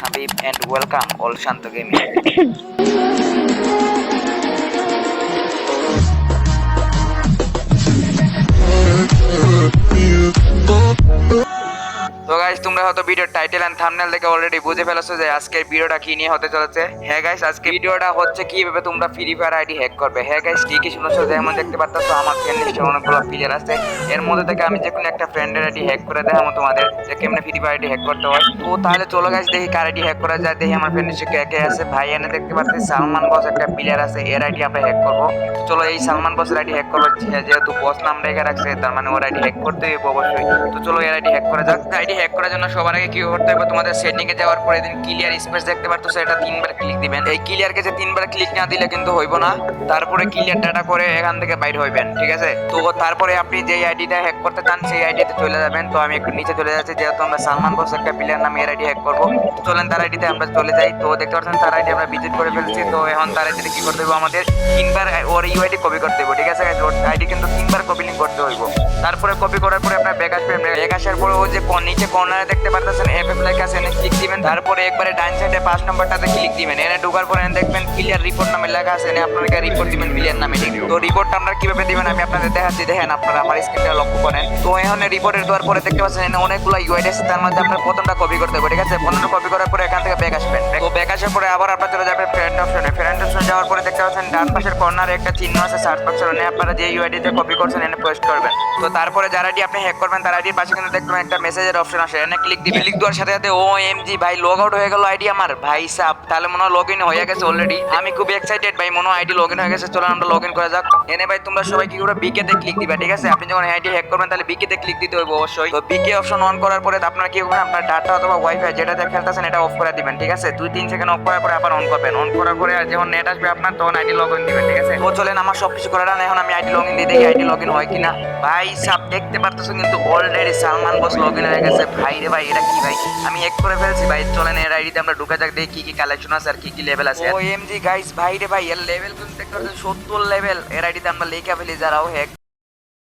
Habib and welcome all Shanto Gaming. তো guys তোমরা হয়তো ভিডিওর টাইটেল এন্ড থাম্বনেল দেখে অলরেডি বুঝে ফেলেছো যে আজকের ভিডিওটা কি নিয়ে হতে চলেছে। হ্যাঁ গাইস, আজকে ভিডিওটা হচ্ছে কিভাবে তোমরা ফ্রি ফায়ার আইডি হ্যাক করবে। হ্যাঁ গাইস, ঠিকই শুনেছো, যেমন দেখতে পারতেছো আমার ফ্রেন্ড লিস্টে অনেকগুলো প্লেয়ার আছে। এর মধ্যে থেকে আমি যে কোনো একটা ফ্রেন্ডের আইডি হ্যাক করে দেখাবো তোমাদের যে কেমনে ফ্রি ফায়ার আইডি হ্যাক করতে হয়। তো তাহলে চলো গাইস দেখি কার আইডি হ্যাক করা যায়। দেখি আমার ফ্রেন্ড লিস্টে কে কে আছে। ভাই এনে দেখতে পাচ্ছি সালমান বস একটা প্লেয়ার আছে, এর আইডি আমরা হ্যাক করবো। চলো এই সালমান বসের আইডি হ্যাক করবো, যেহেতু বস নাম রেখে রাখছে তার মানে ওর আইডি হ্যাক করতে হবে অবশ্যই। তো চলো এর আইডি হ্যাক করা যাক। আইডি হ্যাক করার জন্য সবার আগে কি করতে হবে, তোমাদের সেটিং এ যাওয়ার পরে দিন ক্লিয়ার স্পেস দেখতে পারতো, সেটা 3বার ক্লিক দিবেন। এই ক্লিয়ার কে যে 3বার ক্লিক না দিলে কিন্তু হইব না। তারপরে ক্লিয়ার ডাটা করে এখান থেকে বাইরে হইবেন, ঠিক আছে। তো তারপরে আপনি যে আইডিটা হ্যাক করতে চান সেই আইডিতে চলে যাবেন। তো আমি একটু নিচে চলে যাচ্ছি, যেহেতু আমরা সালমান বস একটা প্লেয়ার নামে এর আইডি হ্যাক করবো। চলেন তার আইডিতে আমরা চলে যাই। তো দেখতে পাচ্ছেন তার আইডি আমরা ভিজিট করে ফেলছি। তো এখন তার আইডিতে কি করতে হবে, আমাদের 3বার ওর ইউআইডি কপি করতে হবে, ঠিক আছে। ওর আইডি কিন্তু 3বার কপি লিঙ্ক করতে হইব। তারপরে কপি করার পরে আপনার ব্যাক আসবেন। ব্যাক আসার পরে ওই যে নিচে কর্নারে দেখতে পারতেছেন এফএফ লেখা আছে, এনে ক্লিক দিবেন। তারপরে একবারে ডান সাইডে 5 নম্বরটাতে ক্লিক দিবেন। এনে ঢোকার পরে দেখবেন ক্লিয়ার রিপোর্ট নামে লেখা আছে, এনে আপনাকে রিপোর্ট দিবেন ক্লিয়ার নামে। তো রিপোর্টটা আমরা কিভাবে দিবেন আমি আপনাদের দেখাচ্ছি, দেখেন আপনারা আমার স্ক্রিনটা লক্ষ্য করেন। তো এখানে রিপোর্টের দেওয়ার পরে দেখতে পাচ্ছেন এনে অনেকগুলো ইউআইডি আছে, তার মধ্যে আপনার প্রথমটা কপি করতে হবে, ঠিক আছে। প্রথমটা কপি করার পরে এখান থেকে ব্যাক আসবেন। তো ব্যাক আসার পরে আবার আপনারা চলে যাবেন ফ্রেন্ড অপশনে। ফ্রেন্ড অপশনে যাওয়ার পরে দেখতে পাচ্ছেন ডান পাশের কর্নারে একটা চিহ্ন আছে সার্চ বক্সের, এনে আপনারা যে ইউআইডিতে কপি করছেন এনে পেস্ট করবেন। তো তারপরে যার আইডি আপনি হ্যাক করবেন তার আইডির পাশে কিন্তু দেখবেন একটা মেসেজের অপশন আসে, এনে ক্লিক দিবেন। ক্লিক দেওয়ার সাথে সাথে ওএমজি ভাই লগ আউট হয়ে গেল আইডি আমার, ভাই সাব তাহলে মনে হয় লগ ইন হয়ে গেছে অলরেডি। আমি খুব এক্সাইটেড ভাই, মনে হয় আইডি লগ ইন হয়ে গেছে। চলো আমরা লগ ইন করে যাক। এনে ভাই তোমরা সবাই কি করে বিকে তে ক্লিক দিবা, ঠিক আছে। আপনি যখন আইডি হ্যাক করবেন তাহলে বিকে তে ক্লিক দিতে হবে অবশ্যই। তো বিকে অপশন অন করার পরে আপনারা কি করবেন, আপনার ডাটা অথবা ওয়াইফাই যেটাতে খেলতেছেন এটা অফ করে দিবেন, ঠিক আছে। 2-3 সেকেন্ড অফ করার পরে আবার অন করবেন। অন করার পরে যখন নেট আসবে আপনার তখন আইডি লগ ইন দিবেন, ঠিক আছে। তো চলেন আমার সবকিছু করে রান, এখন আমি আইডি লগ ইন দিয়ে দেখি আইডি লগ ইন হয় কিনা। ভাই সাব দেখতে পারতেছো কিন্তু already Salman boss log in হয়ে গেছে। ভাই রে ভাই, এটা কি ভাই, আমি এক করে ফেলছি ভাই। চলেন এর আইডিতে আমরা ঢুকে যাক, দেখি কি কি কালেকশন আছে আর কি কি লেভেল আছে। ওএমজি গাইস, ভাই রে ভাই, এর লেভেল কিন্তু দেখতে পাচ্ছেন 70 লেভেল। এর আইডিতে আমরা লেখা ফেলি যারাও হ্যাক